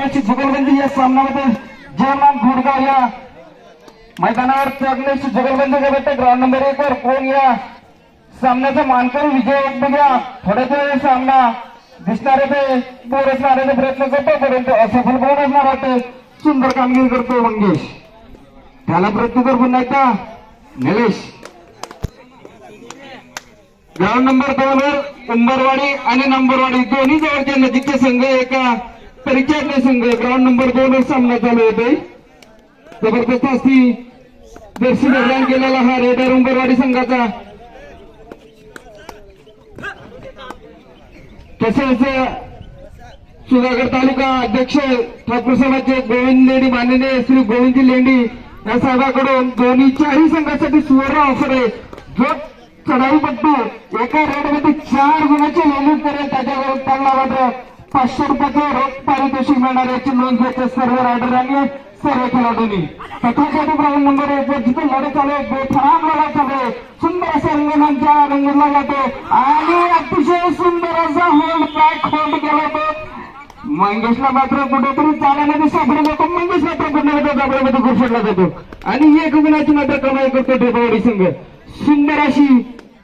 प्रकारची जुगलबंदी या सामन्यामध्ये जयमान घोडगाव या मैदानावर त्यागण्याची जुगलबंदी करते। ग्राउंड नंबर 1 वर कोण या सामन्याचा मानकरी विजय बघा। थोड्या वेळ सामना दिसणारे ते बोर असणारे प्रयत्न करतो परंतु असफल बोर असणार होते। सुंदर कामगिरी करतो मंगेश, त्याला प्रयत्न कर पुन्हा एकदा निलेश। ग्राउंड नंबर 2 वर उंबरवाडी आणि नंबरवाडी दोन्ही जवळचे नजीकचे संघ एका परिचयातले संघ ग्राउंड नंबर 2 वर सामना चालू होते। जबरदस्त असती दर्शी निर्माण केलेला हा रेडर उंबरवाडी संघाचा। तसेच सुधागड तालुका अध्यक्ष ठाकूर समाजचे गोविंद लेंडी माननीय श्री गोविंदजी लेंडी या साहेबांकडून दोन्ही चारही संघासाठी सुवर्ण ऑफर आहे। जो चढाईपट्टू एका रेडमध्ये 4 गुणाचे लेलिट करेल त्याच्यावर त्यांना मात्र 500 रुपयाचे रोख पारितोषिक मिळणार याची नोंद घेते सर्व रायडरांनी सर्व खेळाडूंनी। तथाकथित ग्राउंड नंबर 1 वर जिथे लढत चालू आहे बेफाम लढत चालू आहे। सुंदर असा रंगणांच्या रंगला जातो आणि अतिशय सुंदर असा होल्ड बॅक होल्ड केला तो मंगेशला मात्र कुठेतरी चालण्यामध्ये सापडला जातो। मंगेश मात्र पुन्हा दाबड्यामध्ये घुसडला जातो आणि 1 गुणाची मात्र कमाई करतो ढेपावाडी संघ। सुंदर अशी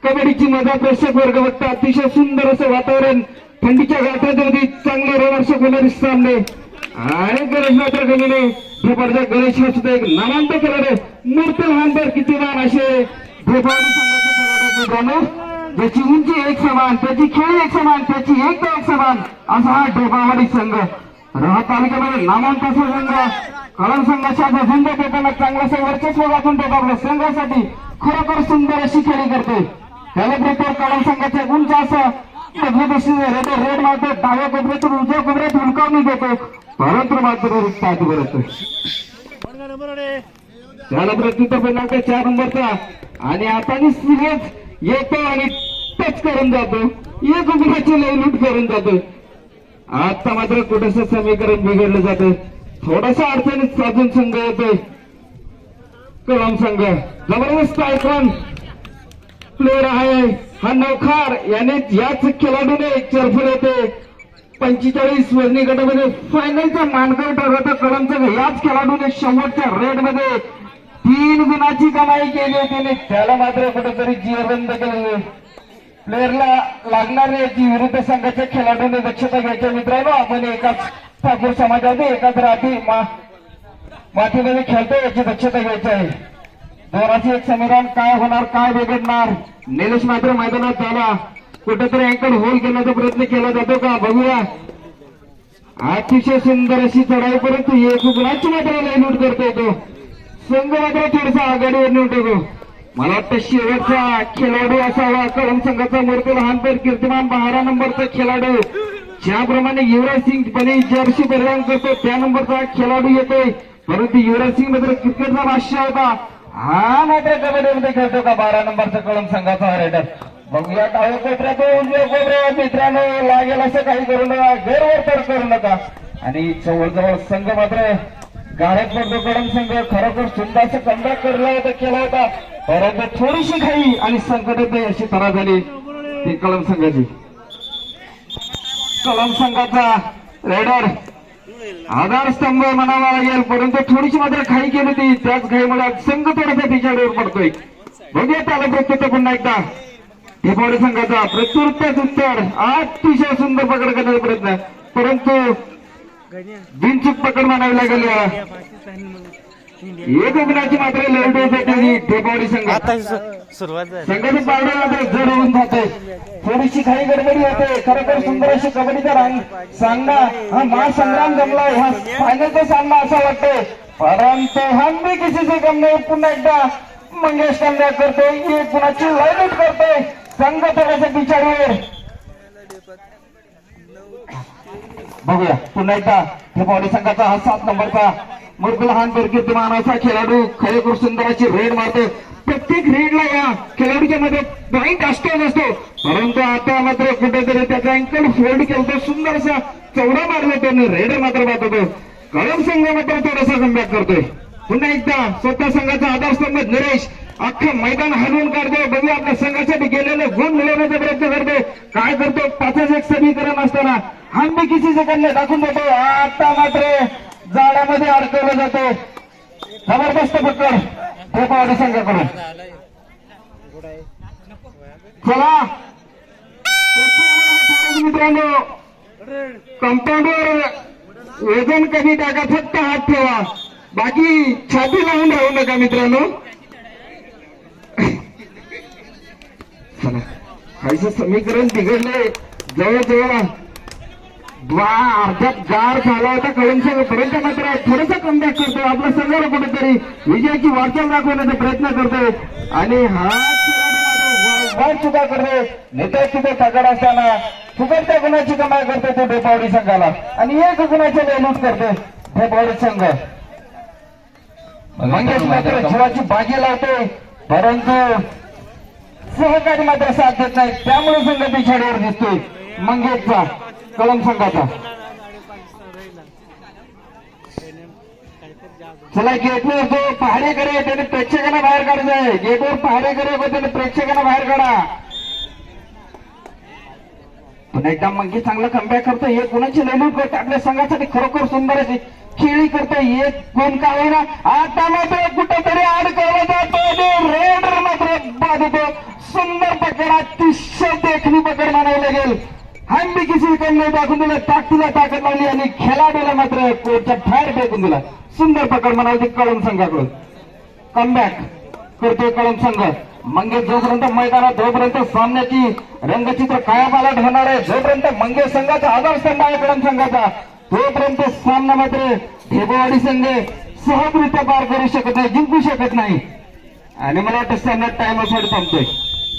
कबड्डीची मजा प्रेक्षक वर्ग बघता। अतिशय सुंदर असं वातावरण थंडीच्या गाठामध्ये चांगले रोमांचक होणारे सामने आणि गणेश मात्र कमीने ढेपाडचा गणेश हा सुद्धा एक नामांत खेळाडू मूर्त लहानभर कितीमान असे ढेपावाडी संघाचे खेळाडू ज्याची उंची एक समान, त्याची खेळी एक समान, त्याची एकता एक समान असा हा ढेपावाडी संघ। राहा तालुक्यामध्ये नामांत असा संघ कळम संघाच्या झेंडा देताना चांगलासा वर्चस्व दाखवून देत आपल्या संघासाठी खरोखर सुंदर अशी खेळी करते। त्याला प्रत्येक कळम संघाचे उंच असं रेड मारतो डाव्या कोपऱ्यातून उजव्या कोपऱ्यात हुलकावणी देतो परंतु मात्र रिक्त बरतो त्याला प्रत्युत्तर क्रमांक 4 नंबरचा आणि आता सिरियस येतो आणि टच करून जातो 1 गुणाची लयलूट करून जातो। आता मात्र कुठेस समीकरण बिघडलं जातं, थोडासा अडचणीत साधून संघ येतोय कळम संघ। जबरदस्त आयकॉन प्लेअर आहे हा नौखार याने याच खेळाडूने चरफुल येते 45 वजनी गटामध्ये फायनलचा मानकरी ठरवता कळम संघ। याच खेळाडूने शेवटच्या रेड मध्ये 3 गुणाची कमाई केली होती, त्याला मात्र कुठेतरी जीवबंद केले। प्लेअरला लागणारे याची विरुद्ध संघाच्या खेळाडूने दक्षता घ्यायच्या। मित्रांनो आपण एकाच ठाकूर समाजामध्ये एकाच राठी मातीमध्ये खेळतो याची दक्षता घ्यायची आहे। 2-1 समीकरण काय होणार, काय बिघडणार। निलेश मात्र मैदानात त्याला कुठेतरी अँकल होल करण्याचा प्रयत्न केला जातो का बघूया। अतिशय सुंदर अशी चढाई परंतु 1 गुणाची मात्र लयलूट करतो तो संघ मात्र थोडासा आघाडीवर नेऊन टाकतो। मला वाटतं शेवटचा खेळाडू असावा कळम संघाचा मूर्त लहानपण कीर्तिमान 12 नंबरचा खेळाडू ज्याप्रमाणे युवराज सिंग पणे जर्सी परिधान करतो त्या नंबरचा खेळाडू येतोय परंतु युवराज सिंग मात्र क्रिकेटचा बादशाह होता हा मात्र कबड्डीमध्ये खेळतो का 12 नंबरचा कळम संघाचा रेडर। बघूया डाव्या कोपऱ्यात उजव्या कोपऱ्यात मित्रांनो लागेल असं काही करू नका, गैरवर तर करू नका आणि जवळजवळ संघ मात्र गाड्यात पडतो कळम संघ। खरोखर सुंदर असं कमबॅक केला होता परंतु थोडीशी घाई आणि संकटात अशी तरा झाली ती कळम संघाची। कळम संघाचा रेडर आधारस्तंभ म्हणावा लागेल परंतु थोडीशी मात्र घाई केली होती, त्याच घाईमुळे संघ थोडासा पिछाडीवर पडतोय। बघूया त्याला प्रत्युत्तर पुन्हा एकदा ढेपावाडी संघाचा प्रत्युत्तर अतिशय सुंदर पकड करण्याचा प्रयत्न परंतु बिनचूक पकड म्हणावी लागेल। 1 गुणाची मात्र लढवण्यासाठी ढेपावाडी संघाचं पारडं मात्र जड होऊन जाते, थोडीशी घाई गडबडी होते। खरोखर सुंदर अशी कबड्डीचा सामना हा महासंग्राम जमला हा फायनलचा सामना असा वाटतोय परंतु हम भी किसी से कम नहीं। पुन्हा एकदा मंगेश कमबॅक करतोय 1 गुणाची लढत करतोय संघ थोडासा पिछाडीवर। बघूया पुन्हा एकदा ढेपावाडी संघाचा हा 7 नंबरचा मूर्ख लहान कीर्तिमान असा खेळाडू खरोखर सुंदर अशी रेड मारतो। प्रत्येक रेडला या खेळाडूच्या मध्ये पॉइंट असतो परंतु आता मात्र कुठेतरी त्याचा अँकल फोल्ड केलं सुंदर असा चौडा मारला त्याने रेडर मात्र पाहतो कळम संघ मात्र थोडासा कमबॅक करतोय। पुन्हा एकदा स्वतः संघाचा आधारस्तंभ नरेश अख्खं मैदान हलवून काढतो। बघूया आपल्या संघासाठी गेलेले गुण मिळवण्याचा प्रयत्न करतो काय करतो 5-1 समीकरण असताना हम भी किसी से करणे दाखवून देतो। आता मात्र मध्ये अडकवलं जातं. जबरदस्त पकड ढेपावाडी संघाकडून. चला मित्रांनो, कंपाऊंडवर वजन कमी टाका, फक्त हात ठेवा, बाकी छाती लावून राहू नका मित्रांनो. चला खायचं समीकरण बिघडलंय. जवळजवळ अर्ध्यात गार झाला होता कळंब पर्यंत, मात्र थोडासा कमबॅक करतोय. आपल्या संघाला कुठेतरी विजयाची वाटचाल दाखवण्याचा प्रयत्न करतोय आणि हा वाईट चुका करतोय. नेत्याची तिथे तगड असताना फुकटच्या गुणाची कमाई करतोय तो ढेपावडी संघाला आणि एक गुणाचे लूट करतोय ढेपावडी संघ. मंगेश मात्र जीवाची बाजी लावतोय, परंतु सहकारी मात्र साथ देत नाही, त्यामुळे संघ पिछाडीवर दिसतोय मंगेशचा, कळंब संघाचा. चला गेटवर जो पहाडेकर आहे त्याने प्रेक्षकांना बाहेर काढायचंय. गेटवर पहाडेकर आहे त्याने प्रेक्षकांना बाहेर काढा. पुन्हा एकदा मंगी चांगला कमबॅक करतोय. एक गुणाची लढत करतो आपल्या संघासाठी, खरोखर सुंदर अशी खेळी करतोय. एक गुण का होईना, आता मात्र कुठेतरी अडकवला जातो. रेडर मात्र बाद होतो. सुंदर पकड, अतिशय देखणी पकड म्हणावं लागेल. हम भी किसी कम नाही टाकून दिलं, ताकदीला ताकद लावली आणि खेळाडूला मात्र कोर्टच्या बाहेर फेकून दिला. सुंदर पकड म्हणावं कळंब संघाकडून. कमबॅक करतोय कळंब संघ. मंगेश जोपर्यंत मैदानात, जोपर्यंत सामन्याची रंगचित्र कायापालट होणार आहे, जोपर्यंत मंगेश संघाचा आधारस्तंभ आहे कळंब संघाचा, तोपर्यंत सामना मात्र ढेपावाडी संघ सहजरित्या पार करू शकत नाही, जिंकू शकत नाही. आणि मला वाटतं सामना टाइमसाठी थांबतोय.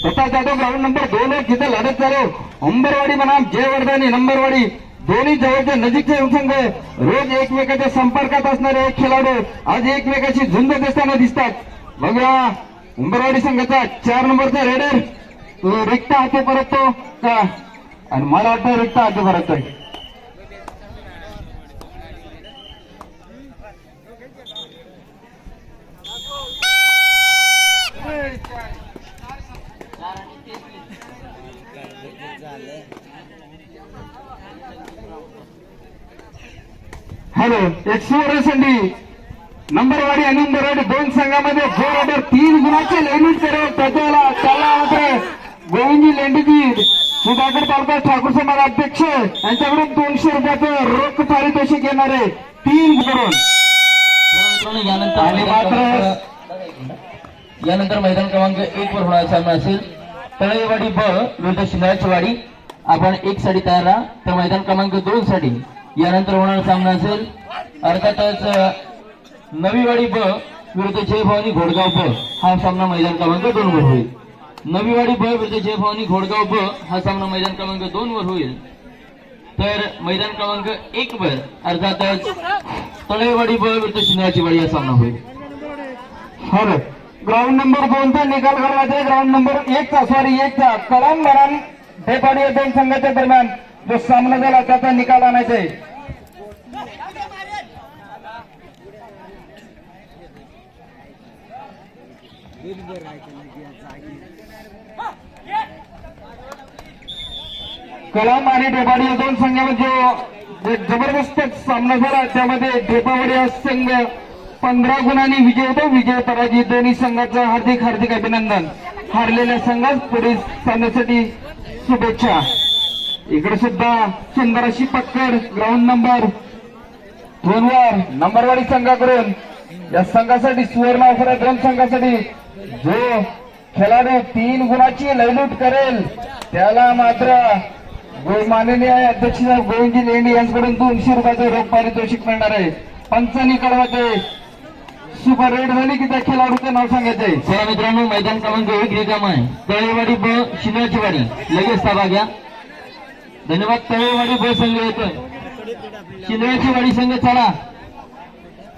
प्रताप जाधव ग्राउंड नंबर 2 वर जिथे लढत चालू, अंबरवाडी बनाम जयवर्धनी नंबरवाडी, दोन्ही जवळचे नजीकचे संघ रोज एकमेकाच्या संपर्कात असणारे एक खेळाडू आज एकमेकाची झुंज देताना दिसतात. बघा अंबरवाडी संघाचा 4 नंबरचा रेडर तो रिक्त हाती परततो का, आणि मला वाटतं रिक्त हाती परततोय. हॅलो, एक सुवर्ण संधी नंबरवाडी आणि अंबरवाडी दोन संघामध्ये जोर ऑर्डर 3 गुणाचे लढत करत त्याला मात्र गोविंदजी लेंडीजी सुधाकर तालुका ठाकूर समाज अध्यक्ष यांच्याकडून 200 रुपयाचं रोख पारितोषिक येणार आहे 3 करून. यानंतर मैदान क्रमांक 1 वर होणारा सामना असेल तळेवाडी ब विरुद्ध शिंदळाची वाडी. आपण 1 साठी तयार राहा. तर मैदान क्रमांक 2 साठी यानंतर होणारा सामना असेल अर्थातच नवीवाडी ब विरुद्ध जय भवानी घोडगाव ब. हा सामना मैदान क्रमांक 2 वर होईल. नवीवाडी ब विरुद्ध जय भवानी घोडगाव ब हा सामना मैदान क्रमांक 2 वर होईल. तर मैदान क्रमांक 1 वर अर्थातच तळेवाडी ब विरुद्ध शिंदळाची वाडी हा सामना होईल. हॅलो, ग्राउंड नंबर 2 चा निकाल करण्याचा ग्राउंड नंबर 1 चा कळंब बनाम ढेपावाडी या दोन संघाच्या दरम्यान जो सामना झाला त्याचा निकाल आणायचा आहे. कळंब आणि ढेपावाडी या दोन संघामध्ये जो जबरदस्त सामना झाला त्यामध्ये ढेपावाडी हा संघ 15 गुणांनी विजय होतो. विजय पराजय दोन्ही संघाचं हार्दिक हार्दिक अभिनंदन. हारलेल्या संघास पुढील सामन्यासाठी शुभेच्छा. इकडे सुद्धा सुंदर अशी पकड ग्राउंड नंबर 2 वर नंबरवाडी संघाकडून. या संघासाठी सुवर्ण ऑफर आहे. दोन संघासाठी जो खेळाडू 3 गुणाची लयलूट करेल त्याला मात्र माननीय अध्यक्ष गोविंदजी लेंडी यांच्याकडून 200 रुपयाचं रोख पारितोषिक मिळणार आहे. पंचांनी कळवायचे सुपर रेड झाली की त्या खेळाडूचं नाव सांगायचंय. चला मित्रांनो, मैदान क्रमांक 1 रिकाम आहे. तळेवाडी ब शिंदळाची वाडी लगेच ताबा घ्या. धन्यवाद. तळेवाडी ब संघ येतोय. शिंदळाची वाडी संघ चला.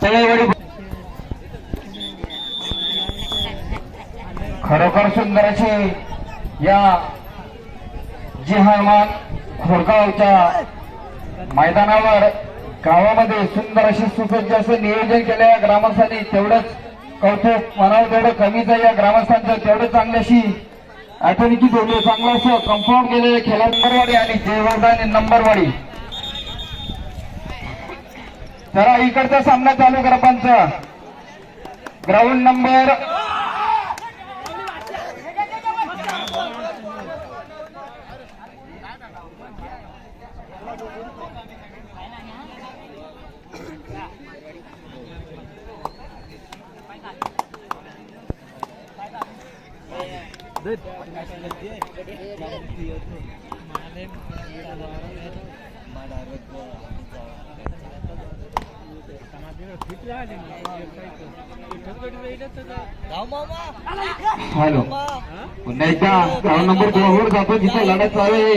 तळेवाडी खरोखर सुंदर अशी या जिहामान खोडगावच्या मैदानावर गावामध्ये सुंदर अशी सुसज्ज असं नियोजन केलं या ग्रामस्थांनी. तेवढंच कौतुक म्हणावं तेवढं कमीच आहे या ग्रामस्थांचं. तेवढं चांगली अशी आठवणीची जोडली, चांगलं असं कंपाऊंड केलेलं खेळा नंबरवाडी आणि जयवर्धनी नंबरवाडी. चला इकडचा सामना चालू करा पंच. ग्राउंड नंबर हॅलो पुन्हा एकदा ग्राउंड नंबर 2 वर जातो जिथे लढत चालू आहे.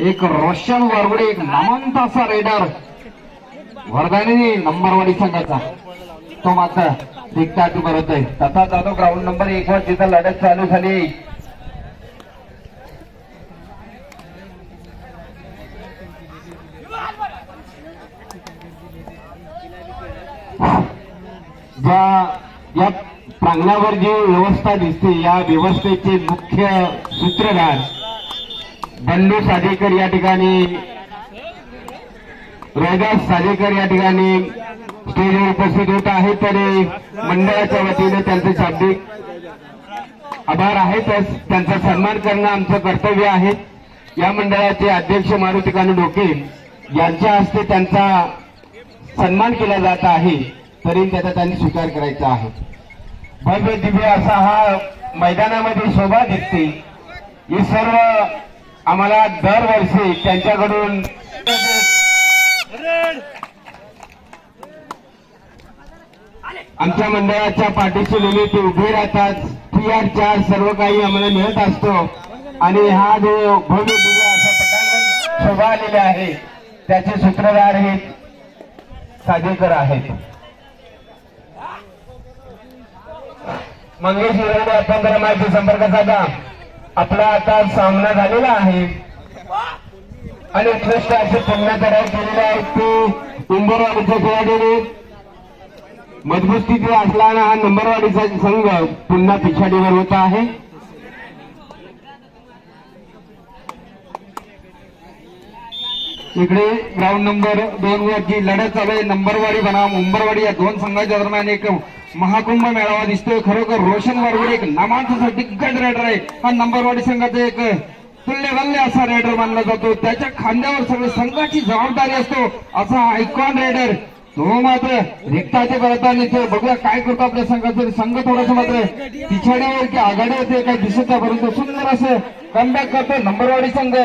एक रोशन वारवडे, एक नामवंत असा रेडर वर्धानी नंबरवाडी संघाचा, तो मात्र रिक्ताटी भरत आहे. तसा जातो ग्राउंड नंबर 1 वर जिथे लढत चालू झाली. या प्रांगणावर जी व्यवस्था दिसते, या व्यवस्थेचे मुख्य सूत्रधार बंडू साजेकर या ठिकाणी, रोहिदास साजेकर या ठिकाणी स्टेजवर उपस्थित होत आहे. तर मंडळाच्या वतीने त्यांचे शाब्दिक आभार आहेतच, त्यांचा सन्मान करणं आमचं कर्तव्य आहे. या मंडळाचे अध्यक्ष मारुतिकानू डोके यांच्या हस्ते त्यांचा सन्मान केला जात आहे, तरी त्याचा त्यांनी स्वीकार करायचा आहे. भव्य दिव्य असा हा मैदानामध्ये शोभा दिसते. ही सर्व आम्हाला दरवर्षी त्यांच्याकडून आमच्या मंडळाच्या पाठीशी लिहिली ते उभे राहतात. PR4 सर्व काही आम्हाला मिळत असतो. आणि हा जो भव्य दिव्य असा पटांगण शोभा आलेला आहे, त्याचे सूत्रधार हे साजेकर आहेत. मंगेश हिरवडे आपण जरा माहिती संपर्क साधा. आपला आता सामना झालेला आहे आणि उत्कृष्ट असे पुन्हा तयार केलेले आहेत ते उंबरवाडीच्या खेळाडूने. मजबूत स्थिती असताना हा नंबरवाडीचा संघ पुन्हा पिछाडीवर होता आहे. इकडे ग्राउंड नंबर 2 वर जी लढत चालू आहे, नंबरवाडी बनाम उंबरवाडी या दोन संघाच्या दरम्यान एक महाकुंभ मेळावा दिसतोय. खरोखर रोशन वारवडे एक नामांचा दिग्गज रेडर आहे. हा नंबरवाडी संघाचा एक तुल्यबल्य असा रेडर मानला जातो. त्याच्या खांद्यावर सगळी संघाची जबाबदारी असतो असा आयकॉन रेडर. तो मात्र रिक्ताचे करताना इथे बघूया काय करतो आपल्या संघाचं. संघ थोडस मात्र पिछाड्यावर की आघाडीवर ते काही दिसत नाही, परंतु सुंदर असं कमबॅक करतो नंबरवाडी संघ.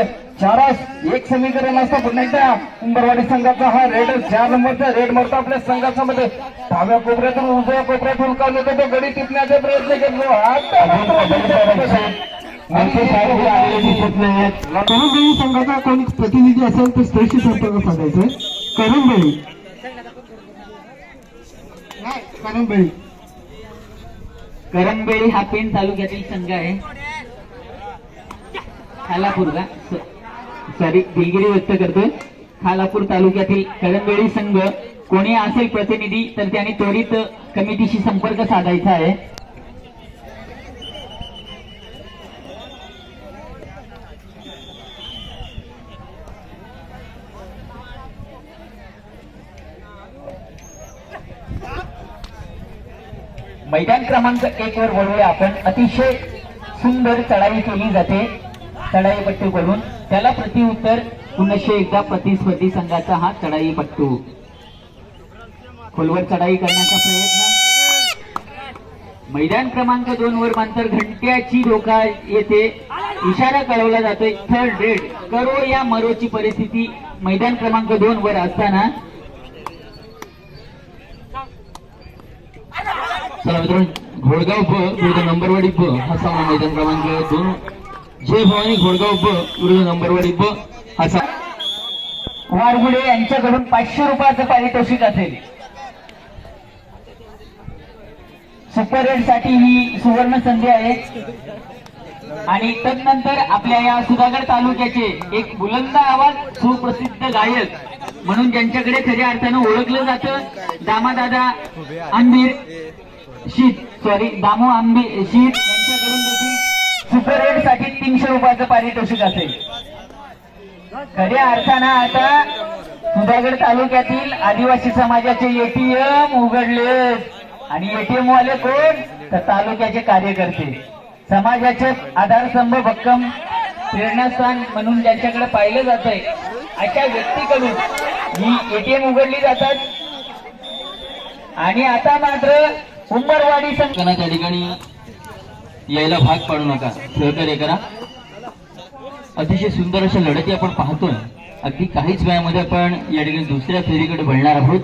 4-1 समीकरण असतं. पुन्हा एकदा उंबरवाडी संघाचा हा रेडर 4 नंबरचा रेड मारतो आपल्या संघाच्या मध्ये. डाव्या कोपऱ्यातून उजव्या कोपऱ्यात हुलकावून येतो, तो गडी टिपण्याचा प्रयत्न करतो. करंबेळी संघाचा कोणी प्रतिनिधी असेल तर स्त्रीशी संपर्क साधायचा. करंबेळी करंबेळी हा पेण तालुक्यातील संघ आहे. खालापूर का सॉरी दिलगिरी व्यक्त करतोय. खालापूर तालुक्यातील करंबेळी संघ कोणी असेल प्रतिनिधी तर त्यांनी त्वरित कमिटीशी संपर्क साधायचा आहे. मैदान क्रमांक 1 वर वळूया आपण. अतिशय सुंदर चढाई केली जाते चढाईपट्टू करून. त्याला प्रतिउत्तर पुन्हा एकदा प्रतिस्पर्धी संघाचा हा चढाईपट्टू. खोलवर चढाई करण्याचा प्रयत्न. मैदान क्रमांक 2 वर मांतर घंट्याची धोका येते. इशारा कळवला जातोय थर्ड रेड करो या मरोची परिस्थिती मैदान क्रमांक 2 वर असताना. चला मित्रांनो, घोडगाव ब विरुद्ध नंबरवाडी ब हा सामना मैदान क्रमांक 2. जय भवानी घोडगाव ब विरुद्ध नंबरवाडी ब हा सामना. वारगुडे यांच्याकडून 500 रुपयाचं पारितोषिक असेल. सुपर रेड साठी ही सुवर्ण संधी आहे. आणि तदनंतर आपल्या या सुधागड तालुक्याचे एक बुलंद आवाज सुप्रसिद्ध गायक म्हणून ज्यांच्याकडे खऱ्या अर्थानं ओळखलं जातं, दामादादा आंबीर दामू आंबीर शीत यांच्याकडून देखील सुपर रेड साठी 300 रुपयाचं पारितोषिक असेल. खऱ्या अर्थानं आता सुधागड तालुक्यातील आदिवासी समाजाचे एटीएम उघडले आणि एटीएम वाले कोण तर तालुक्याचे कार्यकर्ते, समाजाचे आधारस्तंभ भक्कम प्रेरणास्थान म्हणून ज्यांच्याकडे पाहिलं जात आहे अशा व्यक्तीकडून ही एटीएम उघडली जातात. आणि आता मात्र उंबरवाडी त्यांना त्या ठिकाणी यायला भाग पाडू नका, सहकार्य करा. अतिशय सुंदर अशा लढती आपण पाहतोय. अगदी काहीच वेळामध्ये आपण या ठिकाणी दुसऱ्या फेरीकडे वळणार आहोत.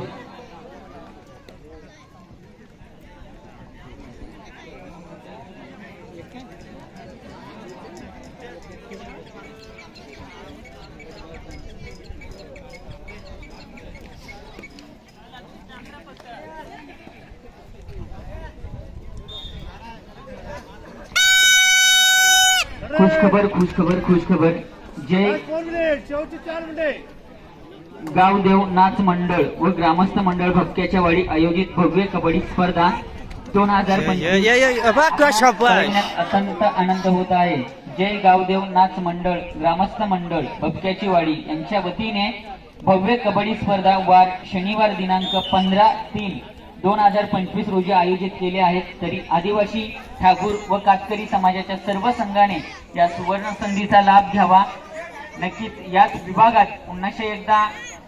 खुशखबर जय गावदेव नाच मंडळ व ग्रामस्थ मंडळ भक्क्याच्या वाडी आयोजित भव्य कबड्डी स्पर्धा 2025 अत्यंत आनंद होत आहे. जय गावदेव नाच मंडळ ग्रामस्थ मंडळ भक्क्याची वाडी यांच्या वतीने भव्य कबड्डी स्पर्धा वार शनिवार दिनांक 15/3/2025 रोजी आयोजित केले आहेत. तरी आदिवासी ठाकूर व कातकरी समाजाच्या सर्व संघाने या सुवर्ण संधीचा लाभ घ्यावा. नक्कीच याच विभागात पुन्हा एकदा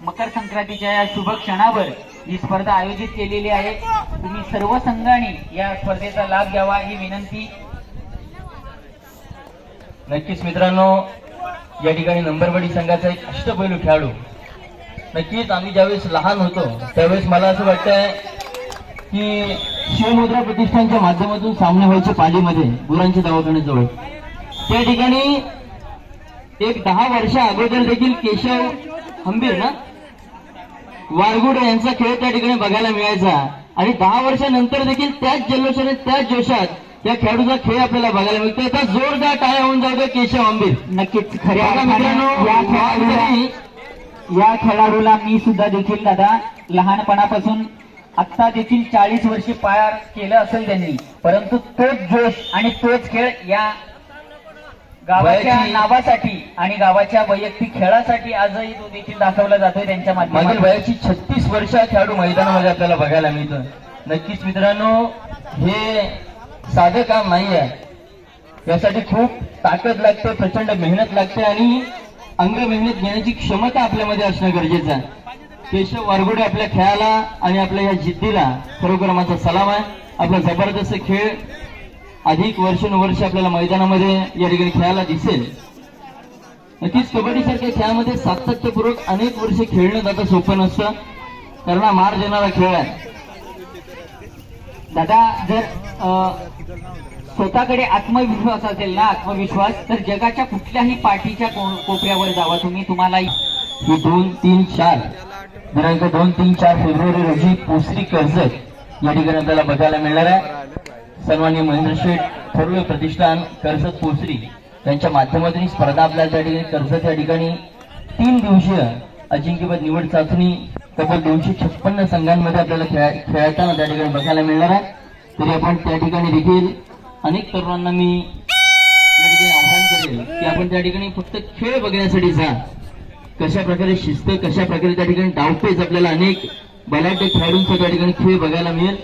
मकर संक्रांतीच्या या शुभ क्षणावर ही स्पर्धा आयोजित केलेली आहे. तुम्ही सर्व संघांनी या स्पर्धेचा लाभ घ्यावा ही विनंती. नक्कीच मित्रांनो, या ठिकाणी नंबरवाडी संघाचा एक अष्टपैलू खेळाडू. नक्कीच आम्ही ज्यावेळेस लहान होतो त्यावेळेस मला असं वाटतंय की शिवमुद्रा प्रतिष्ठानच्या माध्यमातून सामने व्हायचे पालीमध्ये गुरांच्या दवाखान्याजवळ. त्या ठिकाणी एक 10 वर्षा अगोदर देखील केशव हंबीर ना वारगुडे यांचा खेळ त्या ठिकाणी बघायला मिळायचा आणि 10 वर्षानंतर देखील त्याच जल्लोषाने त्याच जोशात या खेळाडूचा खेळ आपल्याला बघायला मिळतो. आता जोरदार टाळ्या होऊन जातो केशव हंबीर. नक्कीच खऱ्या मित्रांनो, या खेळाडूला मी सुद्धा देखील दादा लहानपणापासून आता देखील 40 वर्षे पार केलं असेल त्यांनी, परंतु तोच जोश आणि तोच खेळ या गावाच्या नावासाठी आणि गावाच्या वैयक्तिक खेळासाठी आजही तो देखील दाखवला जातोय त्यांच्या माध्यमातून. वयाची 36 वर्ष खेळाडू मैदानामध्ये आपल्याला बघायला मिळतं. नक्कीच मित्रांनो, हे साधं काम नाही आहे. यासाठी खूप ताकद लागते, प्रचंड मेहनत लागते आणि अंग मेहनत घेण्याची क्षमता आपल्यामध्ये असणं गरजेचं आहे. केशव वारगुडे आपल्या खेळाला आणि आपल्या या जिद्दीला खरोखर माझा सलाम आहे. आपला जबरदस्त खेळ अधिक वर्षानुवर्ष आपल्याला मैदानामध्ये या ठिकाणी खेळायला दिसेल. नक्कीच कबड्डी सारख्या खेळामध्ये सातत्यपूर्वक अनेक वर्ष खेळणं जातं सोपं नसतं, कारण हा मार देणारा खेळ आहे. दादा जर स्वतःकडे आत्मविश्वास असेल ना, आत्मविश्वास, तर जगाच्या कुठल्याही पाठीच्या कोपऱ्यावर जावा तुम्ही, तुम्हाला ही 2-3-4 दिनांक 2-3-4 फेब्रुवारी रोजी पोसरी कर्जत या ठिकाणी आपल्याला बघायला मिळणार आहे. सन्माननीय महेंद्र शेठ थोरवे प्रतिष्ठान कर्जत पोसरी यांच्या माध्यमातून ही स्पर्धा आपल्याला त्या ठिकाणी कर्जत या ठिकाणी 3 दिवसीय अजिंक्यपद निवड चाचणी तब्बल 256 संघांमध्ये आपल्याला खेळताना त्या ठिकाणी बघायला मिळणार आहे. तरी आपण त्या ठिकाणी देखील अनेक तरुणांना मी या ठिकाणी आवाहन करेल की आपण त्या ठिकाणी फक्त खेळ बघण्यासाठी जा. कशा प्रकारे शिस्त, कशा प्रकारे त्या ठिकाणी डावपेच आपल्याला अनेक बलाढ्य खेळाडूंचा त्या ठिकाणी खेळ बघायला मिळेल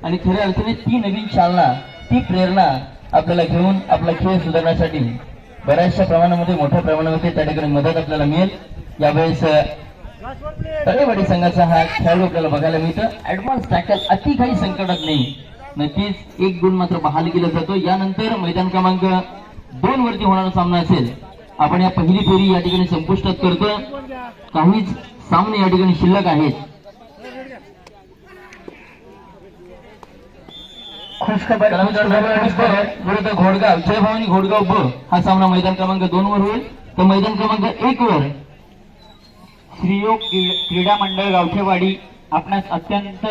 आणि खऱ्या अर्थाने ती नवीन चालना, ती प्रेरणा आपल्याला घेऊन आपला खेळ सुधारण्यासाठी बऱ्याचशा प्रमाणामध्ये, मोठ्या प्रमाणामध्ये त्या ठिकाणी मदत आपल्याला मिळेल. यावेळेस तळेवाडी संघाचा हा खेळाडू आपल्याला बघायला मिळतं. ऍडव्हान्स टॅकल अति काही संकटात नाही. नक्कीच 1 गुण मात्र बहाल केला जातो. यानंतर मैदान क्रमांक 2 वरती होणारा सामना असेल. आपण या पहिली फेरी या ठिकाणी संपुष्टात करतो. काहीच सामने या ठिकाणी शिल्लक आहेत. खुशखबर विरुद्ध घोडगाव, जय भवानी घोडगाव ब हा सामना मैदान क्रमांक 2 वर होईल. तर मैदान क्रमांक 1 वर श्रीयोग क्रीडा मंडळ गावठेवाडी आपणास अत्यंत